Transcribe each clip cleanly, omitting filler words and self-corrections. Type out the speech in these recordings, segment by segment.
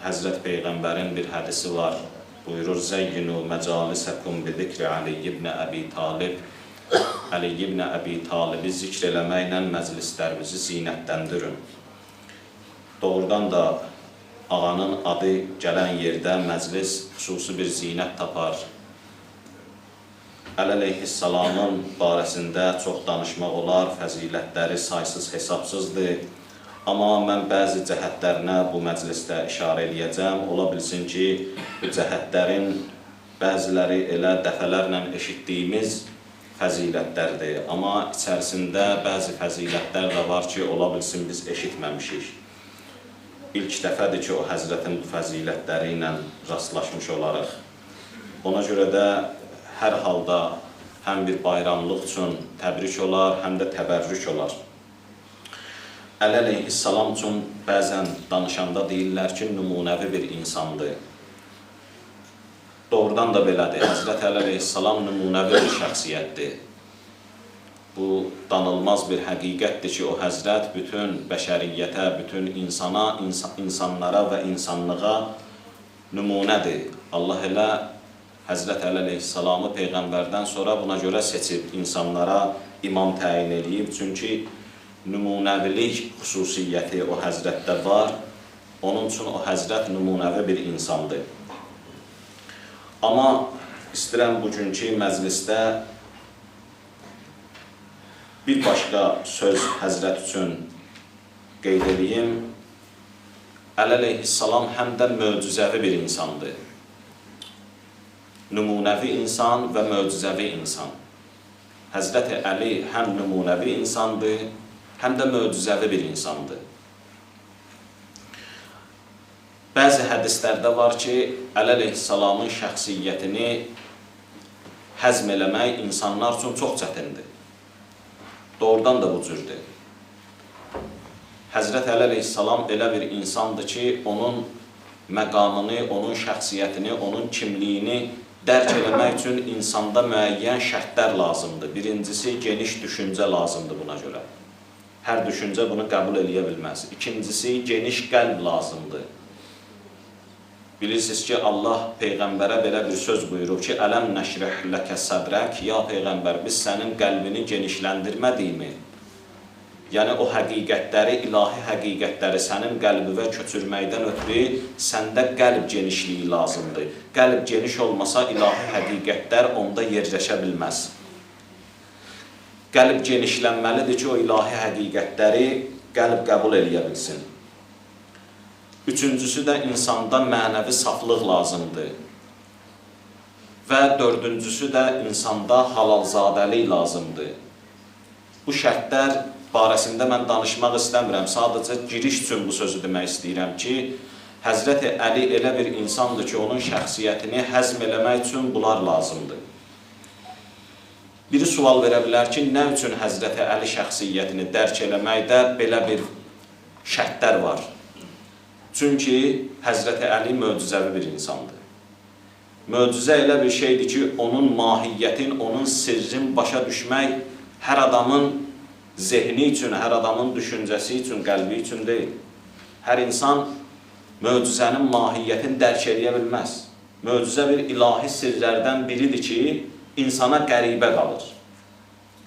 Həzrət Peyğəmbərin bir hədisi var. Buyurur, Zəyyinu məcalisəkum bi zikri Ali ibn Əbi Talib. Ali ibn Əbi Talibi zikr eləməklə məclislərimizi zinətləndirin. Doğrudan da ağanın adı gələn yerdə məclis xüsusi bir zinət tapar. Əli əleyhissalamın barəsində çox danışmaq olar, fəzilətləri saysız hesabsızdır. Amma mən bəzi cəhətlərinə bu məclisdə işarə edəcəm. Ola bilsin ki, bu cəhətlərin bəziləri elə dəfələrlə eşitdiyimiz fəzilətlərdir. Amma içərisində bəzi fəzilətlər də var ki, ola bilsin biz eşitməmişik. İlk dəfədir ki, o Həzrətin bu fəzilətləri ilə rastlaşmış olarıq. Ona görə də hər halda həm bir bayramlıq üçün təbrik olar, həm də təbərrük olar. Əli əleyhissalam üçün bəzən danışanda deyirlər ki, nümunəvi bir insandır. Doğrudan da belədir. Həzrət Əli əleyhissalam nümunəvi bir şəxsiyyətdir. Bu, danılmaz bir həqiqətdir ki, o Həzrət bütün bəşəriyyətə, bütün insanlara və insanlığa nümunədir. Allah elə Həzrət Əli əleyhissalamı Peyğəmbərdən sonra buna görə seçib, insanlara imam təyin edib. Çünki nümunəvilik xüsusiyyəti o Həzrətdə var. Onun üçün o Həzrət nümunəvi bir insandır. Amma istəyirəm bugünkü məclisdə bir başqa söz Həzrət üçün qeyd edeyim. Əli əleyhissalam həm də möcüzəvi bir insandır. Nümunəvi insan və möcüzəvi insan. Həzrət Əli həm nümunəvi insandır, həm də möcüzəvi bir insandır. Bəzi hədislərdə var ki, Əli əleyhissalamın şəxsiyyətini həzm eləmək insanlar üçün çox çətindir. Doğrudan da bu cürdür. Həzrət Əli əleyhissalam elə bir insandır ki, onun məqamını, onun şəxsiyyətini, onun kimliyini dərk eləmək üçün insanda müəyyən şərtlər lazımdır. Birincisi, geniş düşüncə lazımdır buna görə. Hər düşüncə bunu qəbul eləyə bilməz. İkincisi, geniş qəlb lazımdır. Bilirsiniz ki, Allah Peyğəmbərə belə bir söz buyurub ki, Ələm nəşrəh ləkə sədrək, ya Peyğəmbər, biz sənin qəlbini genişləndirmədiyimi, yəni o həqiqətləri, ilahi həqiqətləri sənin qəlbivə köçürməkdən ötürü səndə qəlb genişliyi lazımdır. Qəlb geniş olmasa, ilahi həqiqətlər onda yerləşə bilməz. Qəlb genişlənməlidir ki, o ilahi həqiqətləri qəlb qəbul eləyə bilsin. Üçüncüsü də insanda mənəvi saflıq lazımdır. Və dördüncüsü də insanda halalzadəlik lazımdır. Bu şərtlər barəsində mən danışmaq istəmirəm. Sadəcə giriş üçün bu sözü demək istəyirəm ki, Həzrət Əli elə bir insandır ki, onun şəxsiyyətini həzm eləmək üçün bunlar lazımdır. Biri sual verə bilər ki, nə üçün Həzrət Əli şəxsiyyətini dərk eləməkdə belə bir şərtlər var? Çünki Həzrət Əli möcüzəvi bir insandır. Möcüzə elə bir şeydir ki, onun mahiyyətin, onun sirrin başa düşmək hər adamın zehni üçün, hər adamın düşüncəsi üçün, qəlbi üçün deyil. Hər insan möcüzənin mahiyyətini dərk eləyə bilməz. Möcüzə bir ilahi sirlərdən biridir ki, insana qəribə qalır.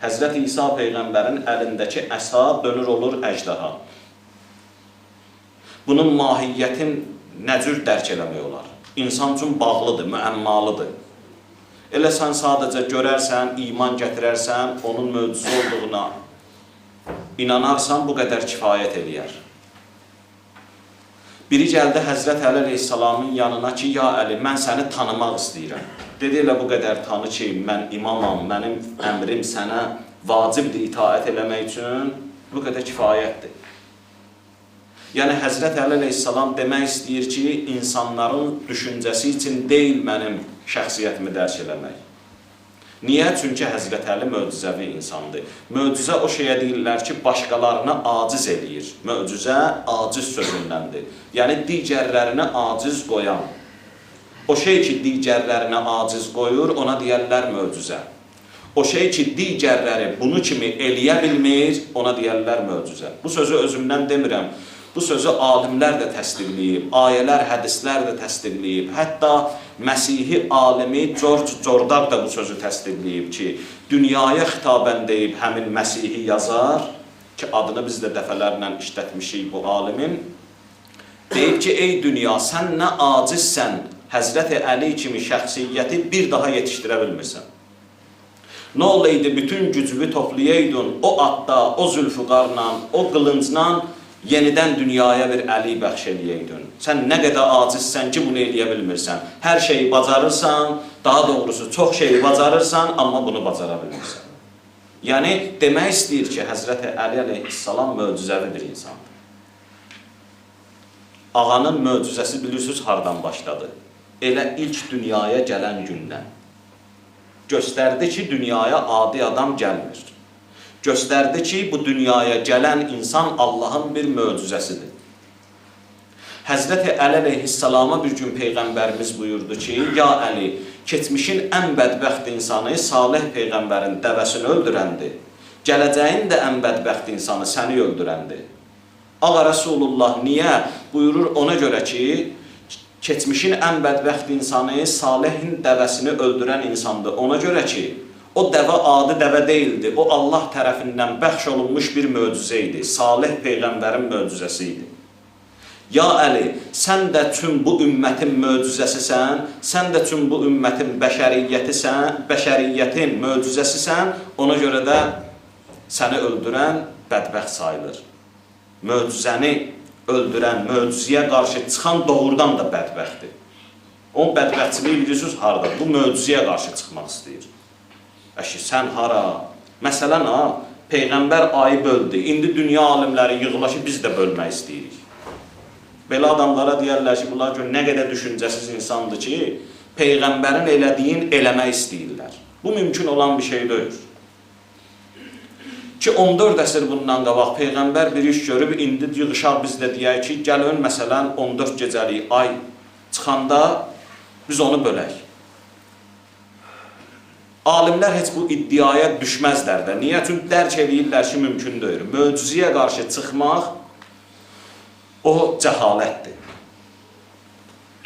Həzrət İsa Peyğəmbərin əlindəki əsa dönür olur əjdaha. Bunun mahiyyətin nə cür dərk eləmək olar? İnsan üçün bağlıdır, müəmmalıdır. Elə sən sadəcə görərsən, iman gətirərsən, onun möcüzə olduğuna inanarsan, bu qədər kifayət eləyər. Biri gəldi Həzrət Əli əleyhissalamın yanına ki, ya Əli, mən səni tanımaq istəyirəm. Dedi, elə bu qədər tanı ki, mən imamam, mənim əmrim sənə vacibdir itaət eləmək üçün, bu qədər kifayətdir. Yəni, Həzrət Əli əleyhissalam demək istəyir ki, insanların düşüncəsi üçün deyil mənim şəxsiyyətimi dərk eləmək. Niyə? Çünki Həzrət Əli möcüzəvi insandır. Möcüzə o şeyə deyirlər ki, başqalarına aciz eləyir. Möcüzə aciz sözündəndir. Yəni, digərlərini aciz qoyan. O şey ki, digərlərinə aciz qoyur, ona deyərlər möcüzə. O şey ki, digərləri bunu kimi eləyə bilmir, ona deyərlər möcüzə. Bu sözü özümdən demirəm. Bu sözü alimlər də təsdiqləyib, ayələr, hədislər də təsdiqləyib. Hətta Məsihi alimi George Jordan da bu sözü təsdiqləyib ki, dünyaya xitabən deyib həmin Məsihi yazar, ki adını biz də dəfələrlə işlətmişik bu alimin, deyib ki, ey dünya, sən nə acizsən, Həzrəti Əli kimi şəxsiyyəti bir daha yetişdirə bilmirsən. Nə olaydı, bütün gücünü toplayaydın, o atda, o zülfüqarla, o qılıncla yenidən dünyaya bir Əli bəxş eləyəydin. Sən nə qədər acizsən ki, bunu eləyə bilmirsən. Hər şeyi bacarırsan, daha doğrusu çox şeyi bacarırsan, amma bunu bacara bilmirsən. Yəni, demək istəyir ki, Həzrəti Əli əleyhissalam möcüzəvi bir insandır. Ağanın möcüzəsi bilirsiniz hardan başladı? Elə ilk dünyaya gələn gündən. Göstərdi ki, dünyaya adi adam gəlmir. Göstərdi ki, bu dünyaya gələn insan Allahın bir möcüzəsidir. Həzrəti Əli əleyhissalama bir gün Peyğəmbərimiz buyurdu ki, ya Əli, keçmişin ən bədbəxt insanı Salih Peyğəmbərin dəvəsini öldürəndir. Gələcəyin də ən bədbəxt insanı səni öldürəndir. Ağa Rasulullah niyə? Buyurur ona görə ki, keçmişin ən bədbəxt insanı Salihin dəvəsini öldürən insandır. Ona görə ki, o dəvə adi dəvə deyildi. O Allah tərəfindən bəxş olunmuş bir möcüzə idi. Salih Peyğəmbərin möcüzəsi idi. Ya Əli, sən də tüm bu ümmətin möcüzəsisən, sən də tüm bu ümmətin bəşəriyyətin möcüzəsisən, ona görə də səni öldürən bədbəxt sayılır. Möcüzəni öldürən, möcüzəyə qarşı çıxan doğrudan da bədbəxtdir. Onun bədbəxtçiliyi bilirsiniz harada? Bu möcüzəyə qarşı çıxmaq istəyir. Əşi, sən hara? Məsələn, Peyğəmbər ayı böldü. İndi dünya alimləri yığılaşıb biz də bölmək istəyirik. Belə adamlara deyərlər ki, bunlar görə nə qədər düşüncəsiz insandır ki, Peyğəmbərin elədiyin eləmək istəyirlər. Bu mümkün olan bir şey deyil. Ki 14 əsr bundan qabaq Peyğəmbər bir iş görüb, indi yığışaq biz də deyək ki, gəlin məsələn 14 gecəlik ay çıxanda biz onu bölək. Alimlər heç bu iddiaya düşməzlər də. Niyə? Çünki dərk edirlər ki, mümkün deyil. Möcüzəyə qarşı çıxmaq o cəhalətdir.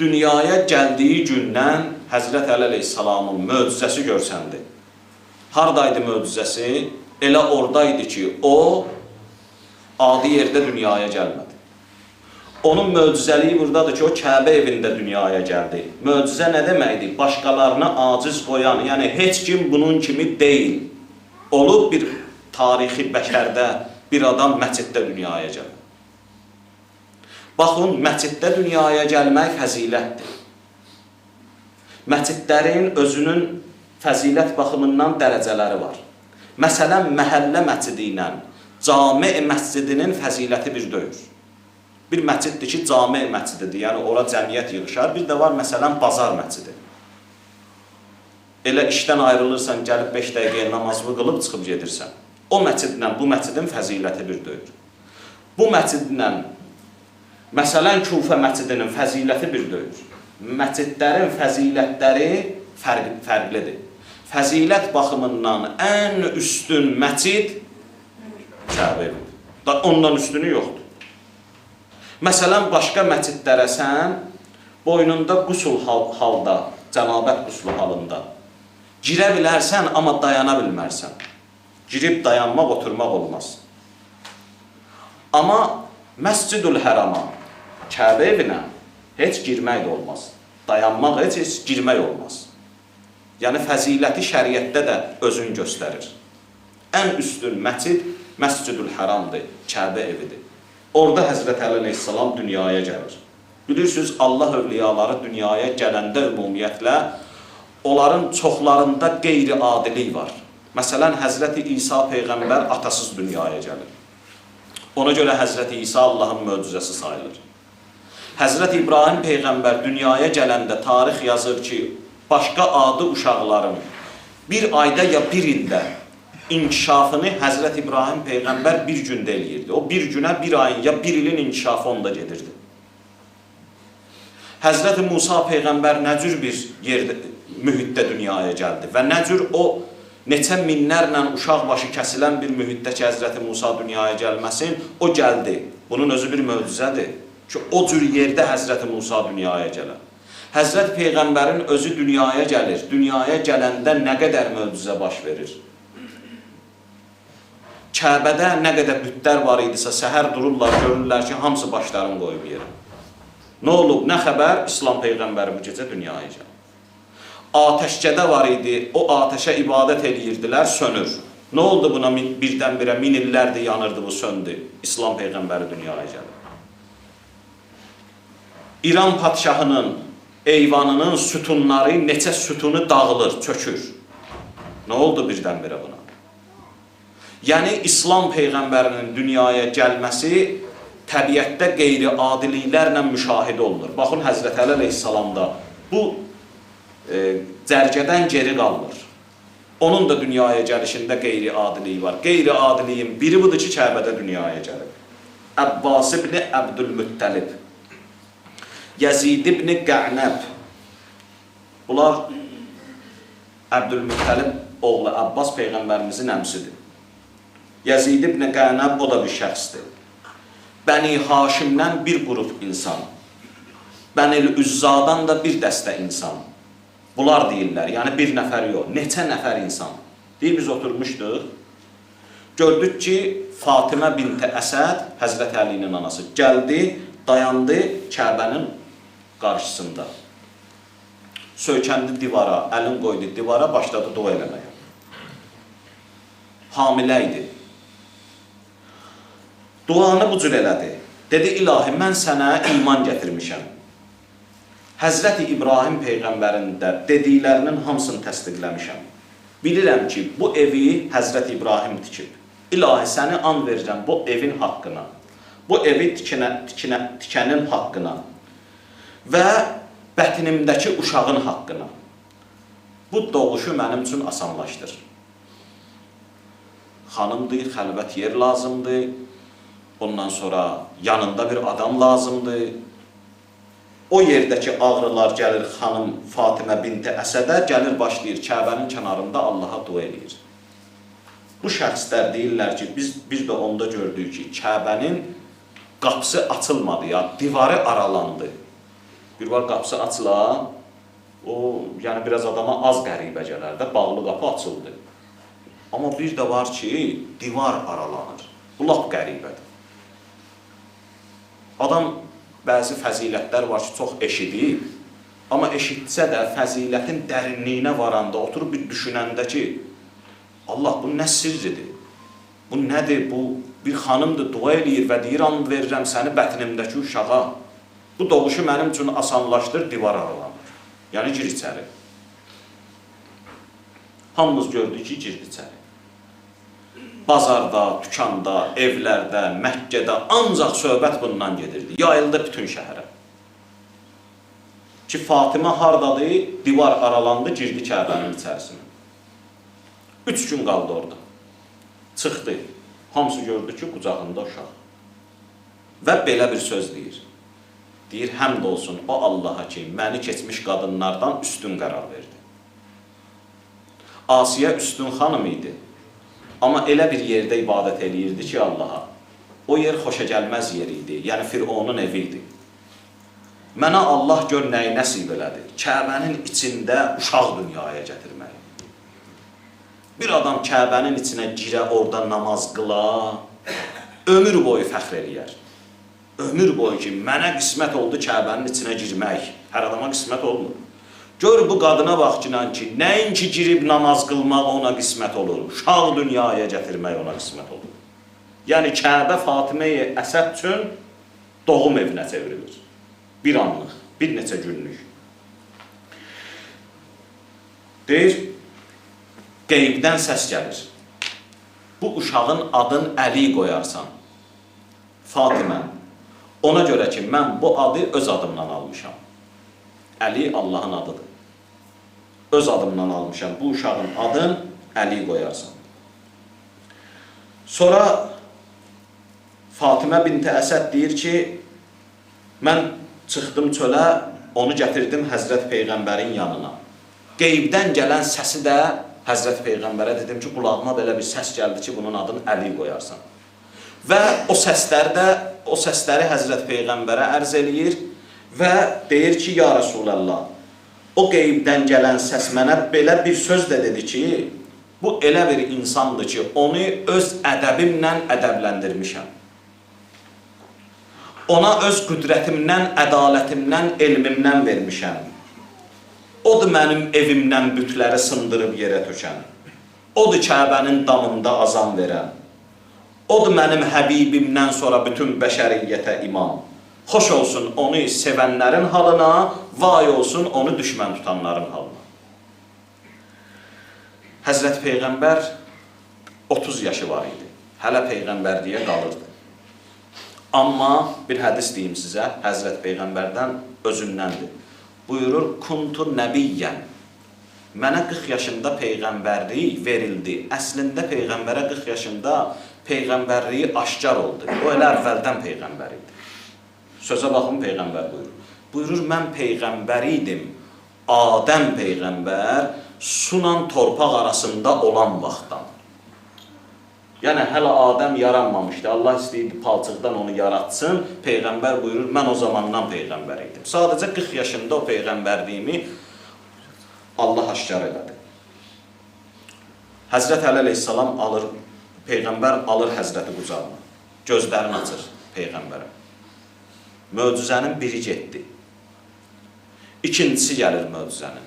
Dünyaya gəldiyi gündən Həzrət Əli əleyhissalamın möcüzəsi görsəndi. Haradaydı möcüzəsi? Elə oradaydı ki, o adi yerdə dünyaya gəlmədi. Onun möcüzəliyi buradadır ki, o Kəbə evində dünyaya gəldi. Möcüzə nə deməkdir? Başqalarına aciz qoyan, yəni heç kim bunun kimi deyil. Olub bir tarixi bəşərdə bir adam məsciddə dünyaya gəlir. Baxın, məsciddə dünyaya gəlmək fəzilətdir. Məscidlərin özünün fəzilət baxımından dərəcələri var. Məsələn, məhəllə məscidi ilə cami məscidinin fəziləti bir deyil. Bir məsciddir ki, cami məscididir, yəni ora cəmiyyət yığışar. Bir də var, məsələn, bazar məscidi. Elə işdən ayrılırsan, gəlib 5 dəqiqəyə namazını qılıb çıxıb gedirsən. O məscidlə bu məscidin fəziləti bir deyil. Bu məscidlə, məsələn, Kufə məscidinin fəziləti bir deyil. Məscidlərin fəzilətləri fərqlidir. Fəzilət baxımından ən üstün məscid Kəbə evidir. Ondan üstünü yoxdur. Məsələn, başqa məscidlərə sən boynunda qusul halda, cənabət quslu halında girə bilərsən, amma dayana bilmərsən. Girib dayanmaq, oturmaq olmaz. Amma Məscidül Hərama, Kəbə evinə heç girmək də olmaz. Dayanmaq heç girmək olmaz. Yəni, fəziləti şəriətdə də özün göstərir. Ən üstün məscid Məscidül Həramdır, Kəbə evidir. Orada Həzrət Əli əleyhissalam dünyaya gəlir. Bilirsiniz, Allah övliyaları dünyaya gələndə ümumiyyətlə, onların çoxlarında qeyri-adilik var. Məsələn, Həzrəti İsa Peyğəmbər atasız dünyaya gəlir. Ona görə Həzrəti İsa Allahın möcüzəsi sayılır. Həzrəti İbrahim Peyğəmbər dünyaya gələndə tarix yazır ki, başqa adi uşaqların bir ayda ya bir ildə inkişafını Həzrət İbrahim Peyğəmbər bir gündə eləyirdi. O bir günə, bir ayın ya bir ilin inkişafı onda gedirdi. Həzrət Musa Peyğəmbər nə cür bir yerdə, mühitdə dünyaya gəldi və nə cür o neçə minlərlə uşaq başı kəsilən bir mühitdəki Həzrəti Musa dünyaya gəlməsin, o gəldi. Bunun özü bir möcüzədir ki, o cür yerdə Həzrəti Musa dünyaya gələr. Həzrət Peyğəmbərin özü dünyaya gəlir. Dünyaya gələndə nə qədər möcüzə baş verir. Kəbədə nə qədər bütlər var idisə, səhər dururlar, görürlər ki, hamısı başlarını qoyub yerə. Nə olub, nə xəbər? İslam Peyğəmbəri bu gecə dünyaya gəlir. Atəşkədə var idi, o atəşə ibadət edirdilər, sönür. Nə oldu buna birdən-birə min illərdir yanırdı, bu söndü. İslam Peyğəmbəri dünyaya gəlir. İran padşahının eyvanının sütunları, neçə sütunu dağılır, çökür. Nə oldu birdən-birə buna? Yəni, İslam Peyğəmbərinin dünyaya gəlməsi təbiətdə qeyri-adiliklərlə müşahidə olunur. Baxın, Həzrət Əli əleyhissalamda bu cərgədən geri qalmır. Onun da dünyaya gəlişində qeyri-adilik var. Qeyri-adiliyin biri budur ki, Kəbədə dünyaya gəlir. Əbbas ibn Əbdülmüttəlib, Yəzid ibn Qə'nəb. Bunlar Əbdülmüttəlib oğlu Abbas Peyğəmbərimizin əmsidir. Yəzid ibn Qə'nəb o da bir şəxsdir. Bəni Haşimdən bir qrup insan, Bənil Üzzadan da bir dəstə insan. Bunlar deyirlər, yəni bir nəfər yox, neçə nəfər insan. Deyir, biz oturmuşduq, gördük ki, Fatimə binti Əsəd, Həzrət Əlinin anası, gəldi, dayandı Kəbənin qarşısında. Söykəndi divara, əlin qoydu divara, başladı dua eləməyə. Hamilə idi. Duanı bu cür elədi. Dedi, ilahi, mən sənə iman gətirmişəm. Həzrəti İbrahim Peyğəmbərin də dediklərinin hamısını təsdiqləmişəm. Bilirəm ki, bu evi Həzrəti İbrahim tikib. İlahi, səni and verirəm bu evin haqqına, bu evi tikənin haqqına və bətnimdəki uşağın haqqına. Bu doğuşu mənim üçün asanlaşdır. Xanımdır, xəlvət yer lazımdır. Ondan sonra yanında bir adam lazımdır. O yerdəki ağrılar gəlir xanım Fatimə binti Əsədə, gəlir başlayır Kəbənin kənarında Allaha dua edir. Bu şəxslər deyirlər ki, biz də onda gördük ki, Kəbənin qapısı açılmadı ya, divarı aralandı. Bir var qapısı açıla, o yəni biraz adama az qəribə gələr də, bağlı qapı açıldı. Amma bir də var ki, divar aralanır. Bu lap qəribədir. Adam bəzi fəzilətlər var ki, çox eşidib, amma eşitsə də fəzilətin dərinliyinə varanda, oturub bir düşünəndə ki, Allah, bu nə sirridir? Bu nədir? Bu bir xanımdır, dua eləyir və deyir, and verirəm səni bətnimdəki uşağa. Bu doğuşu mənim üçün asanlaşdır, divar aralanır. Yəni, gir içəri. Hamımız gördük ki, girdi içəri. Bazarda, dükanda, evlərdə, Məkkədə ancaq söhbət bundan gedirdi. Yayıldı bütün şəhərə. Ki, Fatimə hardadır, divar aralandı, girdi Kəbənin içərisinə. 3 gün qaldı orada. Çıxdı. Hamısı gördü ki, qucağında uşaq. Və belə bir söz deyir. Deyir, həmd olsun o Allaha ki, məni keçmiş qadınlardan üstün qərar verdi. Asiyə üstün xanım idi. Amma elə bir yerdə ibadət eləyirdi ki, Allaha. O yer xoşa gəlməz yer idi, yəni Fironun evi idi. Mənə Allah gör nəyi nəsib elədi. Kəbənin içində uşaq dünyaya gətirmək. Bir adam Kəbənin içinə girə, orada namaz qıla, ömür boyu fəxr eləyər. Ömür boyu ki, mənə qismət oldu Kəbənin içinə girmək. Hər adama qismət olmur. Gör bu qadına bax ki, nəinki girib namaz qılmaq ona qismət olur, uşaq dünyaya gətirmək ona qismət olur. Yəni, Kəbə Fatimə-i Əsəd üçün doğum evinə çevrilir. Bir anlıq, bir neçə günlük. Deyir, qeybdən səs gəlir. Bu uşağın adın Əli qoyarsan, Fatimə. Ona görə ki, mən bu adı öz adımdan almışam. Əli Allahın adıdır. Öz adımdan almışam. Bu uşağın adın Əli qoyarsan. Sonra Fatimə binti Əsəd deyir ki, mən çıxdım çölə, onu gətirdim Həzrət Peyğəmbərin yanına. Qeybdən gələn səsi də Həzrət Peyğəmbərə dedim ki, qulağıma belə bir səs gəldi ki, bunun adını Əli qoyarsan. Və o səsləri Həzrət Peyğəmbərə ərz eləyir və deyir ki, ya Rasulallah, o qeybdən gələn səs mənə belə bir söz də dedi ki, bu elə bir insandır ki, onu öz ədəbimlə ədəbləndirmişəm. Ona öz qüdrətimdən, ədalətimdən, elmimdən vermişəm. Odur mənim evimdən bütləri sındırıb yerə tökən. Odur Kəbənin damında azan verən. Odur mənim Həbibimdən sonra bütün bəşəriyyətə imam. Xoş olsun onu sevənlərin halına, vay olsun onu düşmən tutanların halına. Həzrət Peyğəmbər 30 yaşı var idi. Hələ Peyğəmbərliyə qalırdı. Amma bir hədis deyim sizə, Həzrət Peyğəmbərdən özündəndir. Buyurur, kuntu nəbiyyən. Mənə 40 yaşında Peyğəmbərlik verildi. Əslində Peyğəmbərə 40 yaşında Peyğəmbərliyi aşkar oldu. O elə əvvəldən Peyğəmbər idi. Sözə baxın, Peyğəmbər buyurur. Buyurur, mən Peyğəmbər idim. Adəm Peyğəmbər sunan torpaq arasında olan vaxtdan. Yəni, hələ Adəm yaranmamışdı. Allah istəyirdi palçıqdan onu yaratsın. Peyğəmbər buyurur, mən o zamandan Peyğəmbər idim. Sadəcə 40 yaşında o Peyğəmbərliyimi Allah aşkar elədi. Həzrət Əli əleyhissalam alır, Peyğəmbər alır Həzrəti qucağına. Gözlərini açır Peyğəmbərə. Möcüzənin biri getdi. İkincisi gəlir möcüzənin.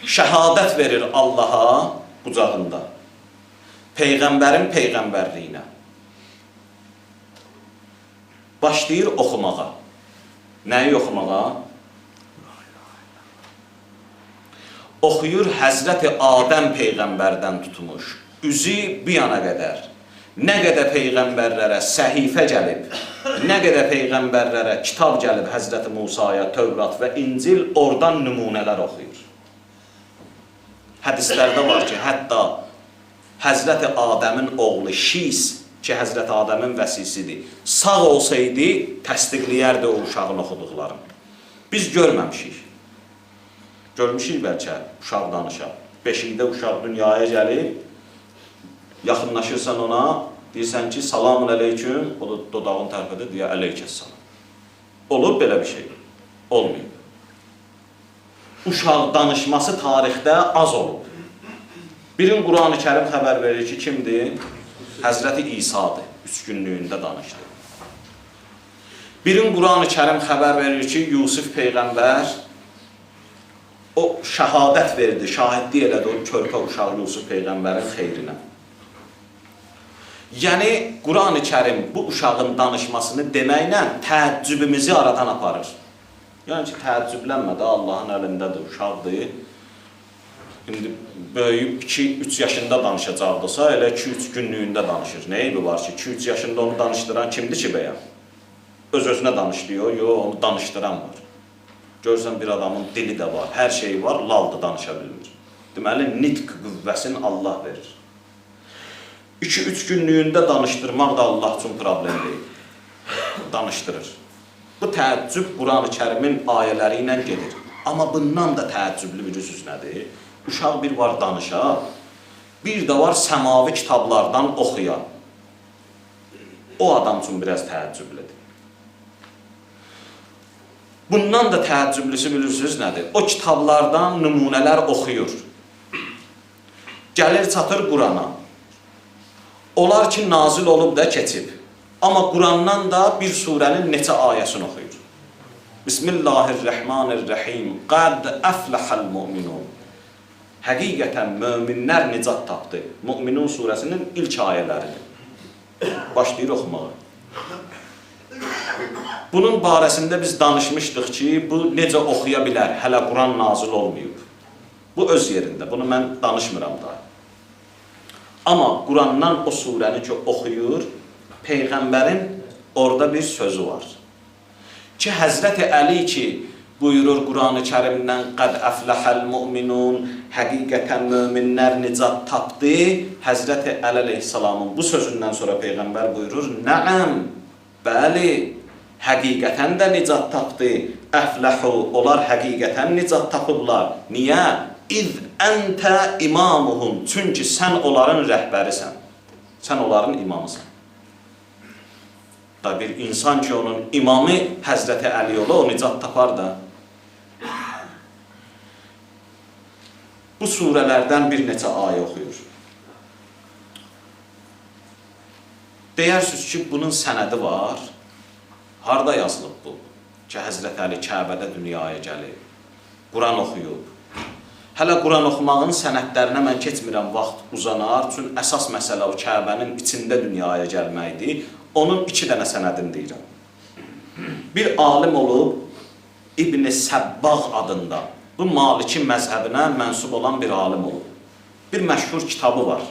Şəhadət verir Allaha qucağında. Peyğəmbərin Peyğəmbərliyinə. Başlayır oxumağa. Nəyi oxumağa? Oxuyur Həzrəti Adəm Peyğəmbərdən tutmuş. Üzü bir yana qədər. Nə qədər Peyğəmbərlərə səhifə gəlib, nə qədər Peyğəmbərlərə kitab gəlib Həzrəti Musaya, Tövrat və İncil, oradan nümunələr oxuyur. Hədislərdə var ki, hətta Həzrəti Adəmin oğlu Şis, ki Həzrəti Adəmin vəsisidir, sağ olsaydı, təsdiqləyərdi o uşağın oxuduqlarını. Biz görməmişik. Görmüşük bəlkə, uşaq danışaq. 5-də uşaq dünyaya gəlib, yaxınlaşırsan ona, deyirsən ki, salamun əleyküm, o da dodağın tərpədir, deyə əleykəssalam. Olur belə bir şey? Olmuyor. Uşaq danışması tarixdə az olub. Birin Quran-ı Kərim xəbər verir ki, kimdir? Həzrəti İsa'dır, 3 günlüyündə danışdı. Birin Quran-ı Kərim xəbər verir ki, Yusuf Peyğəmbər o şəhadət verdi, şahidlik elədi o körpə uşaq Yusuf Peyğəmbərin xeyrinə. Yəni, Quran-ı Kərim bu uşağın danışmasını deməklə təəccübümüzü aradan aparır. Yəni ki, təəccüblənmədi, Allahın əlindədir, uşaqdır. İndi böyüyüb 2-3 yaşında danışacaqdırsa, elə 2-3 günlüyündə danışır. Nə eybi var ki, 2-3 yaşında onu danışdıran kimdir ki bəyəm? Öz-özünə danışdırıyor, yox, onu danışdıran var. Görürsən, bir adamın dili də var, hər şeyi var, laldır, danışa bilmir. Deməli, nitq qüvvəsini Allah verir. 2-3 günlüyündə danışdırmaq da Allah üçün problem deyil. Danışdırır. Bu təəccüb Quran-ı Kərimin ayələri ilə gedir. Amma bundan da təəccüblü bir üsüz nədir? Uşaq bir var danışa, bir də var səmavi kitablardan oxuya. O adam üçün biraz təəccüblüdür. Bundan da təəccüblüsü bilirsiniz nədir? O kitablardan nümunələr oxuyur. Gəlir çatır Qurana. Onlar ki, nazil olub da keçib. Amma Qurandan da bir surənin neçə ayəsini oxuyur. Bismillahirrahmanirrahim. Qad əfləhəl mu'minun. Həqiqətən möminlər nicat tapdı. Mü'minun surəsinin ilk ayələridir. Başlayır oxumağa. Bunun barəsində biz danışmışdıq ki, bu necə oxuya bilər, hələ Quran nazil olmayıb. Bu öz yerində, bunu mən danışmıram da. Amma Qurandan o surəni ki, oxuyur, Peyğəmbərin orada bir sözü var. Ki, Həzrəti Əli ki, buyurur Quran-ı Kərimdən qəd əfləhəl mu'minun, həqiqətən möminlər nicat tapdı. Həzrəti Əli əleyhissalamın bu sözündən sonra Peyğəmbər buyurur, nəəm, bəli, həqiqətən də nicat tapdı. Əfləhu, onlar həqiqətən nicat tapıblar. Niyə? İz əntə imamuhum. Çünki sən onların rəhbərisən. Sən onların imamısan. Da bir insan ki, onun imamı Həzrəti Əli ola, o nicat tapar da. Bu surələrdən bir neçə ayə oxuyur. Deyirsiniz ki, bunun sənədi var. Harada yazılıb bu? Ki, Həzrət Əli Kəbədə dünyaya gəlib. Quran oxuyub. Hələ Quran oxumağın sənədlərinə mən keçmirəm, vaxt uzanar. Çünki əsas məsələ o Kəbənin içində dünyaya gəlməkdir. Onun 2 dənə sənədini deyirəm. Bir alim olub, İbn-i Səbbağ adında. Bu Maliki məzhəbinə mənsub olan bir alim olub. Bir məşhur kitabı var.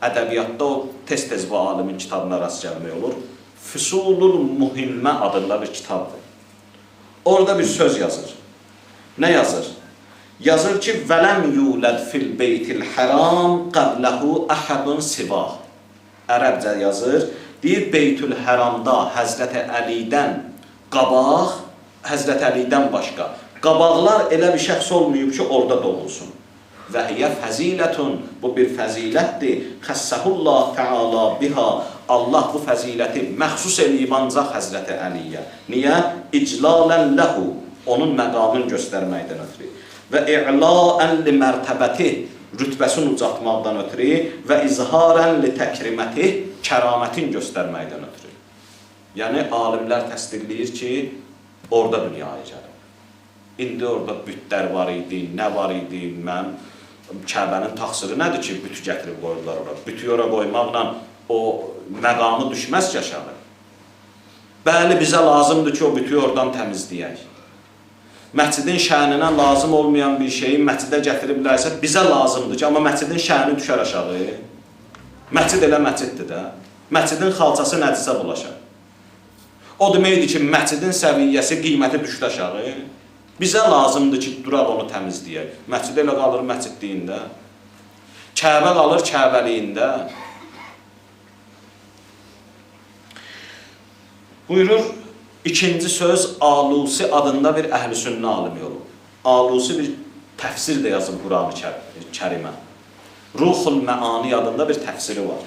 Ədəbiyyatda o tez-tez bu alimin kitabına rast gəlmək olur. Füsulul Muhimmə adında bir kitabdır. Orada bir söz yazır. Nə yazır? Yazır ki, vələm yuləd fil beytil həram qəbləhu əhədun sivah. Ərəbcə yazır. Deyir, Beytül Həramda Həzrəti Əlidən qabaq, Həzrəti Əlidən başqa qabaqlar elə bir şəxs olmayıb ki, orada doğulsun. Və hiyə fəzilətun, bu bir fəzilətdir. Xəssəhullah Teala biha, Allah bu fəziləti məxsus eləyib ancaq Həzrəti Əliyə. Niyə? İclalən ləhu, onun məqamını göstərməkdən ötürü. Və i'laən li mərtəbəti, rütbəsini ucatmaqdan ötürü və izharən li təkriməti, kəramətin göstərməkdən ötürü. Yəni, alimlər təsdiqləyir ki, orada dünyaya gəlir. İndi orada bütlər var idi, nə var idi, mən Kəbənin taxsiri nədir ki, bütü gətirib qoyurlar ora? Bütü ora qoymaqla o məqamı düşməz ki, aşağı. Bəli, bizə lazımdır ki, o bütü oradan təmizləyək. Məscidin şəninə lazım olmayan bir şeyi məscidə gətiriblərsə, bizə lazımdır ki, amma məscidin şəni düşər aşağı. Məscid elə məsciddir də. Məscidin xalçası nədirsə bulaşar. O deməkdir ki, məscidin səviyyəsi, qiyməti düşdü aşağı. Bizə lazımdır ki, duraq onu təmizləyək. Məscid elə qalır məscidliyində. Kəbə qalır kəbəliyində. Buyurur, ikinci söz Alusi adında bir əhl-i sünnə alimi olub. Alusi bir təfsir də yazıb Quran-ı Kərimə. Ruhul Məani adında bir təfsiri var.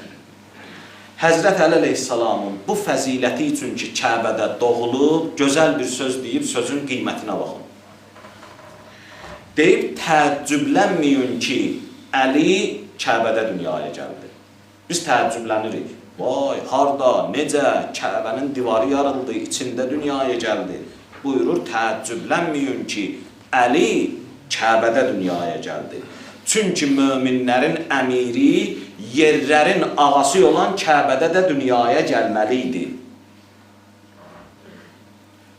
Həzrət Əli əleyhissalamın bu fəziləti üçün ki, Kəbədə doğulub, gözəl bir söz deyib, sözün qiymətinə baxın. Deyib, təəccüblənməyin ki, Əli Kəbədə dünyaya gəldi. Biz təəccüblənirik. Vay, harda, necə, Kəbənin divarı yarıldı, içində dünyaya gəldi. Buyurur, təəccüblənməyin ki, Əli Kəbədə dünyaya gəldi. Çünki möminlərin əmiri, yerlərin ağası olan Kəbədə də dünyaya gəlməli idi.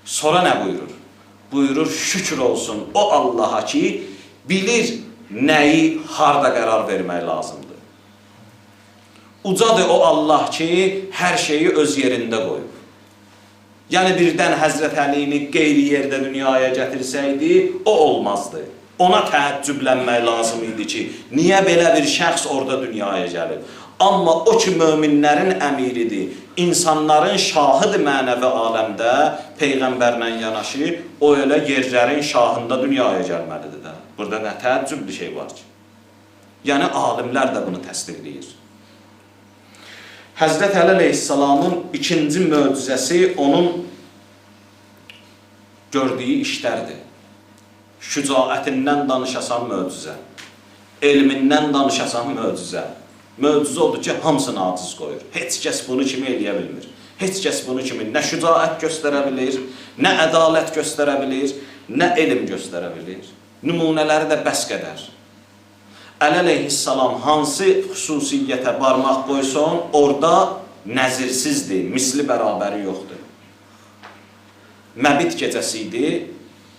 Sonra nə buyurur? Buyurur, şükür olsun o Allaha ki, bilir nəyi, harda qərar vermək lazımdır. Ucadır o Allah ki, hər şeyi öz yerində qoyub. Yəni, birdən Həzrət Əlini qeyri yerdə dünyaya gətirsəydi, o olmazdı. Ona təəccüblənmək lazım idi ki, niyə belə bir şəxs orada dünyaya gəlib? Amma o ki, möminlərin əmiridir, insanların şahıdır mənəvi aləmdə, Peyğəmbərlə yanaşı, o elə yerlərin şahında dünyaya gəlməlidir də. Burada nə təəccüblü şey var ki? Yəni, alimlər də bunu təsdiqləyir. Həzrət Əli əleyhissalamın ikinci möcüzəsi onun gördüyü işlərdir. Şücaətindən danışasan möcüzə, elmindən danışasan möcüzə. Möcüzə odur ki, hamısını aciz qoyur. Heç kəs bunu kimi eləyə bilmir. Heç kəs bunu kimi nə şücaət göstərə bilir, nə ədalət göstərə bilir, nə elm göstərə bilir. Nümunələri də bəs qədər. Əli əleyhissalam hansı xüsusiyyətə barmaq qoysun, orada nəzirsizdir, misli bərabəri yoxdur. Məbit gecəsi idi,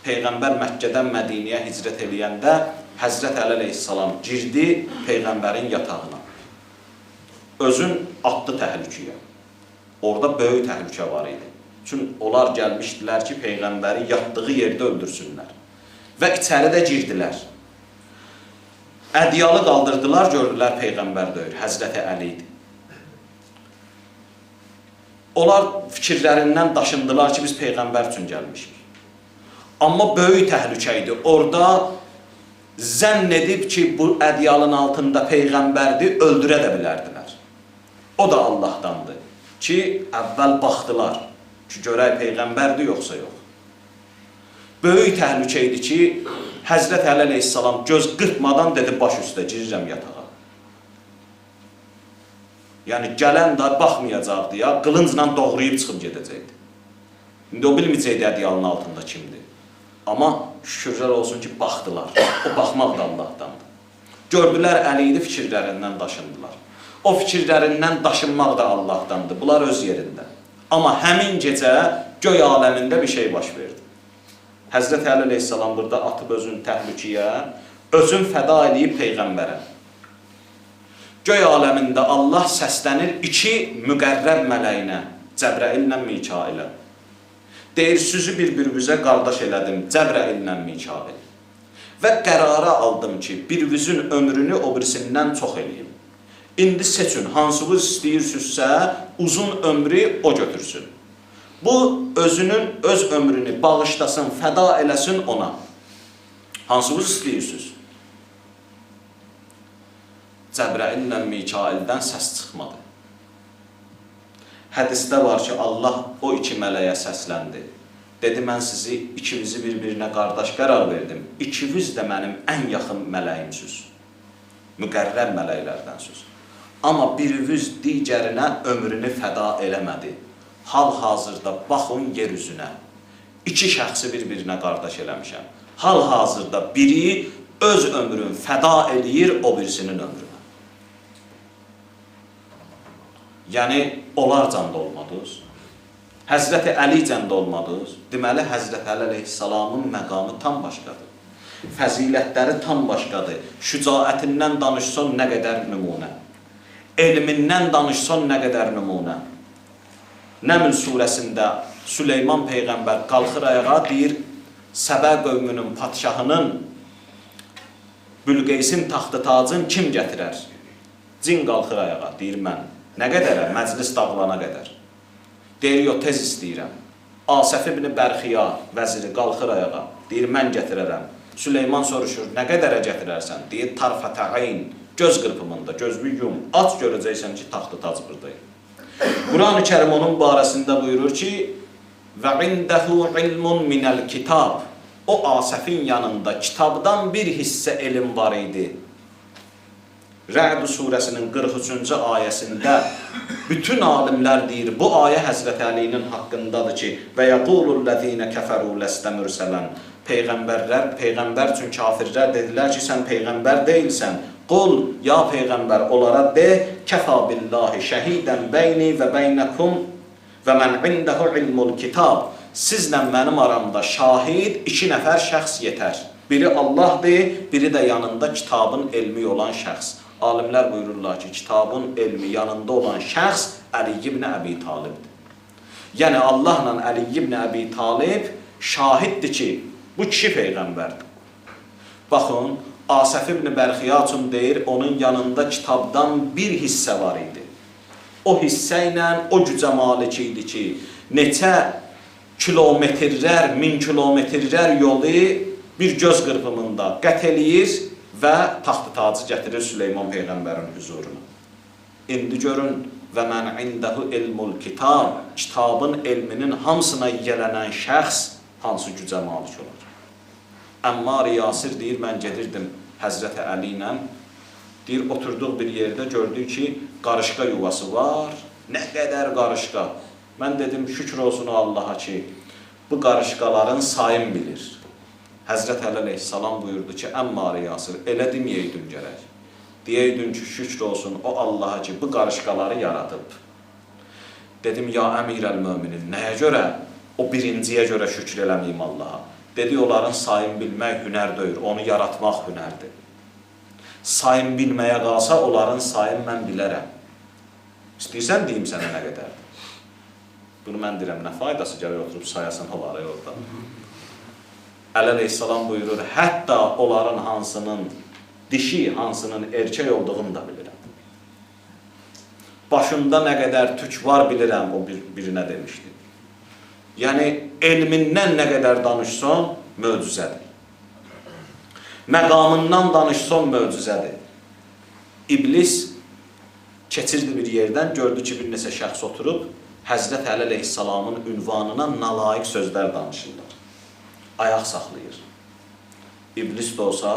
Peyğəmbər Məkkədən Mədiniyə hicrət eləyəndə Həzrət Əli əleyhissalam girdi Peyğəmbərin yatağına. Özün atdı təhlükəyə. Orada böyük təhlükə var idi. Çünki onlar gəlmişdilər ki, Peyğəmbəri yatdığı yerdə öldürsünlər. Və içəridə girdilər. Ədyalı qaldırdılar, gördülər Peyğəmbər deyir, Həzrəti Əli idi. Onlar fikirlərindən daşındılar ki, biz Peyğəmbər üçün gəlmişik. Amma böyük təhlükə idi. Orada zənn edib ki, bu ədyalın altında Peyğəmbərdir, öldürə də bilərdilər. O da Allahdandır ki, əvvəl baxdılar ki, görək Peyğəmbərdir, yoxsa yox. Böyük təhlükə idi ki, Həzrət Əli əleyhissalam göz qırpmadan dedi, baş üstə girirəm yatağa. Yəni, gələn də baxmayacaqdı ya, qılıncla doğrayıb çıxıb gedəcəkdi. İndi o bilməyəcəkdi ədyalın altında kimdir. Amma şükürlər olsun ki, baxdılar. O baxmaq da Allahdandır. Gördülər, Əli idi, fikirlərindən daşındılar. O fikirlərindən daşınmaq da Allahdandır. Bunlar öz yerində. Amma həmin gecə göy aləmində bir şey baş verdi. Həzrət Əli əleyhissalam burada atıb özün təhlükəyə, özün fəda edib Peyğəmbərə. Göy aləmində Allah səslənir iki müqərrəb mələyinə, Cəbrəillə Mikailə. Deyir, sizi bir-birinizə qardaş elədim, Cəbrəillə Mikail. Və qərara aldım ki, birinizin ömrünü o birisindən çox eləyim. İndi seçin, hansınız istəyirsinizsə, uzun ömrü o götürsün. Bu, özünün öz ömrünü bağışlasın, fəda eləsin ona. Hansınız istəyirsiniz? Cəbrəillə Mikaildən səs çıxmadı. Hədisdə var ki, Allah o iki mələyə səsləndi. Dedi, mən sizi ikinizi bir-birinə qardaş qərar verdim. İkiniz də mənim ən yaxın mələyimsiz. Müqərrəb mələklərdənsiz. Amma biriniz digərinə ömrünü fəda eləmədi. Hal-hazırda baxın yer üzünə. İki şəxsi bir-birinə qardaş eləmişəm. Hal-hazırda biri öz ömrünü fəda eləyir o birisinin ömrünə. Yəni, onlar canda olmadınız. Həzrəti Əli canda olmadınız. Deməli, Həzrəti Əli əleyhissalamın məqamı tam başqadır. Fəzilətləri tam başqadır. Şücaətindən danışsan nə qədər nümunə. Elmindən danışsan nə qədər nümunə. Nəml surəsində Süleyman Peyğəmbər qalxır ayağa, deyir, Səbə qövmünün padşahının Bülqeysin taxtı tacın kim gətirər? Cin qalxır ayağa, deyir mən. Nə qədərə? Məclis dağılana qədər. Deyir, o tez istəyirəm. Asəf ibn Bərxiya vəziri qalxır ayağa, deyir, mən gətirərəm. Süleyman soruşur, nə qədərə gətirərsən? Deyir, tarfətəyn, göz qırpımında, gözlü yum, aç görəcəksən ki, taxtı tac buradayım. Quran-ı Kərim onun barəsində buyurur ki, və indəhu ilmun minəl kitab. O Asəfin yanında kitabdan bir hissə elm var idi. Rə'd surəsinin 43-cü ayəsində bütün alimlər deyir, bu ayə Həzrət Əlinin haqqındadır ki, və yəqulullezine kəfəru ləstə mürsələn. Peyğəmbər üçün kafirlər dedilər ki, sən Peyğəmbər deyilsən. Qul, ya Peyğəmbər, onlara de, kəfə billahi şəhidən bəyni və bəynəkum və mən indəhu ilmul kitab. Sizlə mənim aramda şahid iki nəfər şəxs yetər. Biri Allahdır, biri də yanında kitabın elmi olan şəxs. Alimlər buyururlar ki, kitabın elmi yanında olan şəxs Əli ibn Əbi Talibdir. Yəni, Allahla Əli ibn Əbi Talib şahiddir ki, bu kişi Peyğəmbərdir. Baxın, Asəf ibn Bərxiyatun deyir, onun yanında kitabdan bir hissə var idi. O hissə ilə o gücə malik idi ki, neçə kilometrlər, min kilometrlər yolu bir göz qırpımında qət eləyir və taxtı tacı gətirir Süleyman Peyğəmbərin huzuruna. İndi görün, və mən indəhu ilmul kitab, kitabın elminin hamısına yiyələnən şəxs hansı gücə malik olur? Əmmar Yasir deyir, mən gedirdim Həzrəti Əli ilə, deyir, oturduq bir yerdə, gördük ki, qarışqa yuvası var, nə qədər qarışqa. Mən dedim, şükür olsun Allaha ki, bu qarışqaların sayın bilir. Həzrət Əli əleyhissalam buyurdu ki, Əmmar Yasir, elə deməyəydin gərək. Deyeydin ki, şükür olsun o Allaha ki, bu qarışqaları yaradıb. Dedim, ya əmir əl-möminin, nəyə görə? O birinciyə görə şükür eləməyim Allaha. Dedi, onların sayın bilmək hünər deyil, onu yaratmaq hünərdir. Sayın bilməyə qalsa, onların sayın mən bilərəm. İstəyirsən, deyim sənə nə qədərdir. Bunu mən deyirəm, nə faydası gəlir oturub sayasan onları orada. Əli əleyhissalam buyurur, hətta onların hansının dişi, hansının erkək olduğunu da bilirəm. Başında nə qədər tük var bilirəm, o birinə demişdi. Yəni, elmindən nə qədər danışsan, möcüzədir. Məqamından danışsan möcüzədir. İblis keçirdi bir yerdən, gördü ki, bir neçə şəxs oturub, Həzrət Əli əleyhissalamın ünvanına nalayiq sözlər danışırlar. Ayaq saxlayır. İblis də olsa,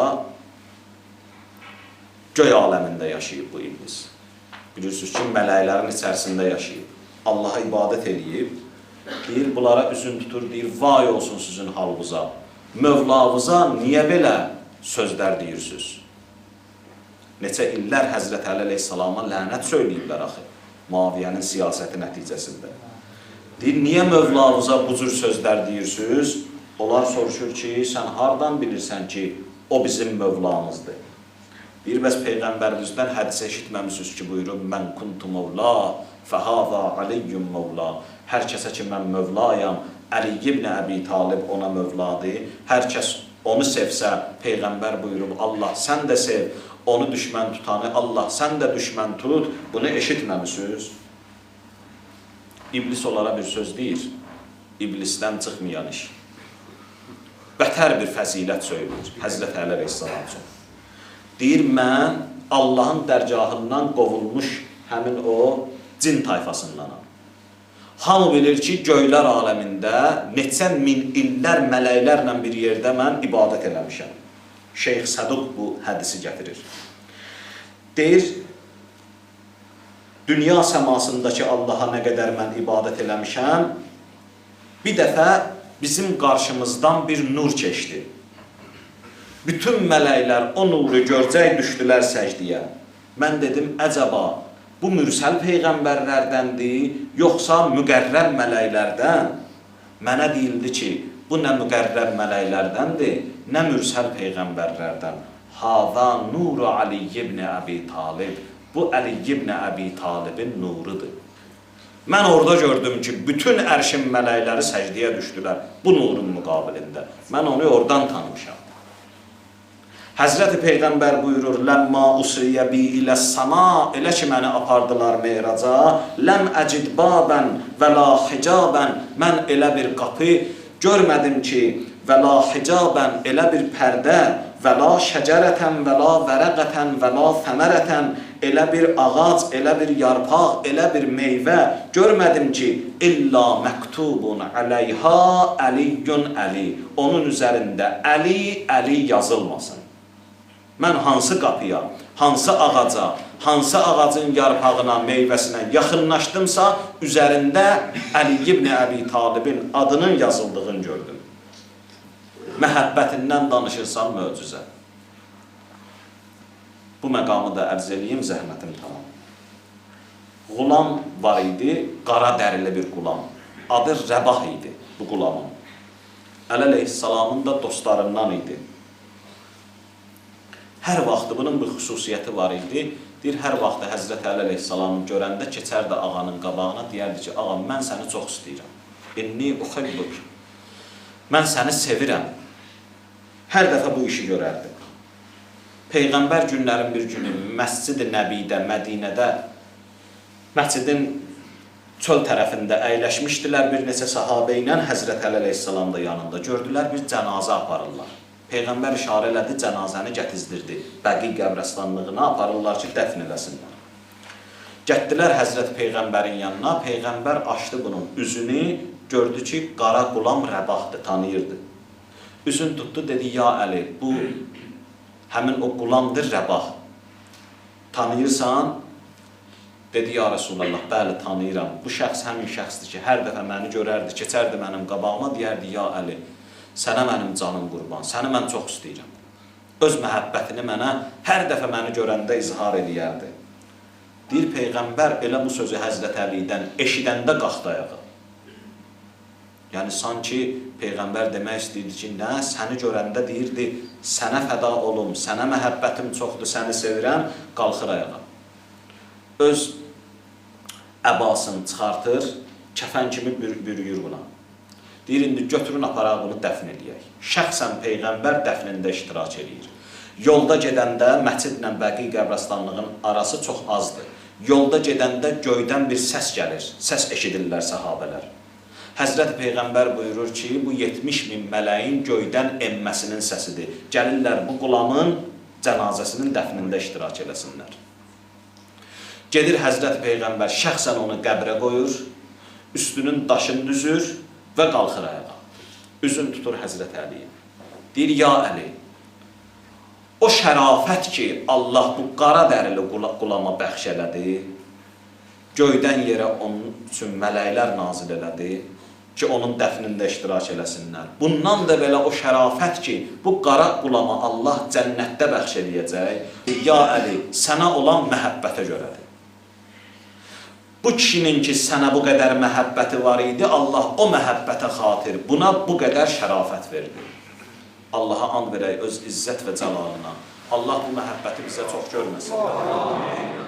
göy aləmində yaşayıb bu iblis. Bilirsiniz ki, mələklərin içərisində yaşayıb. Allaha ibadət eləyib. Deyir, bunlara üzün tutur, deyir, vay olsun sizin halınıza. Mövlavıza niyə belə sözlər deyirsiniz? Neçə illər Həzrət Əli əleyhissalama lənət söyləyiblər axı. Muaviyyənin siyasəti nəticəsində. Deyir, niyə Mövlavıza bu cür sözlər deyirsiniz? Onlar soruşur ki, sən hardan bilirsən ki, o bizim Mövlamızdır? Deyir, bəs Peyğəmbərimizdən hədis eşitməmişsiniz ki, buyurub, mən kuntu Mövla, fəhava aliyyum Mövla. Hər kəsə ki, mən Mövlayam, Əli ibn Əbi Talib ona Mövladır. Hər kəs onu sevsə, Peyğəmbər buyurub, Allah sən də sev. Onu düşmən tutanı, Allah sən də düşmən tut, bunu eşitməmişsiniz. İblis onlara bir söz deyir, İblisdən çıxmayan iş. Bətər bir fəzilət söyləyir Həzrət Əli əleyhissalam üçün. Deyir, mən Allahın dərgahından qovulmuş həmin o cin tayfasındanam. Hamı bilir ki, göylər aləmində neçə min illər mələklərlə bir yerdə mən ibadət eləmişəm. Şeyx Səduq bu hədisi gətirir. Deyir, dünya səmasındakı Allaha nə qədər mən ibadət eləmişəm, bir dəfə bizim qarşımızdan bir nur keçdi. Bütün mələklər o nuru görcək düşdülər səcdiyə. Mən dedim, əcəba, bu mürsəl peyğəmbərlərdəndir, yoxsa müqərrəb mələklərdən? Mənə deyildi ki, bu nə müqərrəb mələklərdəndir, nə mürsəl peyğəmbərlərdən. Hâzâ nuru Ali ibn Əbi Talib. Bu Əli ibn Əbi Talibin nurudur. Mən orada gördüm ki, bütün ərşin mələkləri səcdiyə düşdülər bu nurun müqabilində. Mən onu oradan tanımışam. Həzrəti Peyğəmbər buyurur, Ləmmə usriyə bi ilə səma, elə ki, məni apardılar meyraca, ləm əcid babən və la hicabən, mən elə bir qapı görmədim ki, və la hicabən, elə bir pərdə, və la şəcərətən, və la vərəqətən, və la thəmərətən, elə bir ağac, elə bir yarpaq, elə bir meyvə görmədim ki, illa məktubun əleyha əliyyun əli. Onun üzərində Əli, Əli yazılmasın. Mən hansı qapıya, hansı ağaca, hansı ağacın yarpağına, meyvəsinə yaxınlaşdımsa, üzərində Əli ibn Əbi Talibin adının yazıldığını gördüm. Məhəbbətindən danışırsan möcüzə. Bu məqamı da ərz eləyim, zəhmətim tamam. Qulam var idi, qara dərili bir qulam. Adı Rəbah idi bu qulamın. Əli əleyhissalamın da dostlarından idi. Hər vaxtı bunun bir xüsusiyyəti var idi. Deyir, hər vaxtı Həzrət Əli əleyhissalamı görəndə keçərdi ağanın qabağına, deyərdi ki, ağam, mən səni çox istəyirəm. İnni uhibbuk. Mən səni sevirəm. Hər dəfə bu işi görərdi. Peyğəmbər günlərin bir günü Məscid-i Nəbidə, Mədinədə, məscidin çöl tərəfində əyləşmişdilər bir neçə sahabə ilə, Həzrət Əli əleyhissalam da yanında. Gördülər, bir cənazə aparırlar. Peyğəmbər işarə elədi, cənazəni gətizdirdi. Bəqi qəbrəstanlığına aparırlar ki, dəfn eləsinlər. Getdilər Həzrət Peyğəmbərin yanına, Peyğəmbər açdı bunun üzünü, gördü ki, qara qulam Rəbahdır, tanıyırdı. Üzün tutdu, dedi, ya Əli, bu həmin o qulamdır Rəbah. Tanıyırsan? Dedi, ya Resulallah, bəli, tanıyıram. Bu şəxs həmin şəxsdir ki, hər dəfə məni görərdi, keçərdi mənim qabağıma, deyərdi, ya Əli, sənə mənim canım qurban, səni mən çox istəyirəm. Öz məhəbbətini mənə hər dəfə məni görəndə izhar eləyərdi. Deyir, Peyğəmbər elə bu sözü Həzrət Əlidən eşidəndə qalxdı ayağa. Yəni, sanki Peyğəmbər demək istəyirdi ki, nə, səni görəndə deyirdi, sənə fəda olum, sənə məhəbbətim çoxdur, səni sevirəm, qalxır ayağa. Öz əbasını çıxartır, kəfən kimi bürüyür buna. Deyir, indi götürün aparaq bunu dəfn eləyək. Şəxsən Peyğəmbər dəfnində iştirak edir. Yolda gedəndə məscidlə Bəqi qəbrəstanlığın arası çox azdır. Yolda gedəndə göydən bir səs gəlir, səs eşidirlər səhabələr. Həzrəti Peyğəmbər buyurur ki, bu 70.000 mələyin göydən enməsinin səsidir. Gəlirlər bu qulamın cənazəsinin dəfnində iştirak eləsinlər. Gedir Həzrəti Peyğəmbər şəxsən onu qəbrə qoyur, üstünün daşını düzür və qalxır ayağa. Üzün tutur Həzrəti Əliyə. Deyir, ya Əli, o şərafət ki, Allah bu qara dərili qulama bəxş elədi, göydən yerə onun üçün mələklər nazil elədi ki, onun dəfnində iştirak eləsinlər. Bundan da belə o şərafət ki, bu qara qulama Allah cənnətdə bəxş eləyəcək, ya Əli, sənə olan məhəbbətə görədir. Bu kişinin ki, sənə bu qədər məhəbbəti var idi, Allah o məhəbbətə xatir buna bu qədər şərafət verdi. Allaha and verək öz izzət və cəlalına. Allah bu məhəbbəti bizə çox görməsin.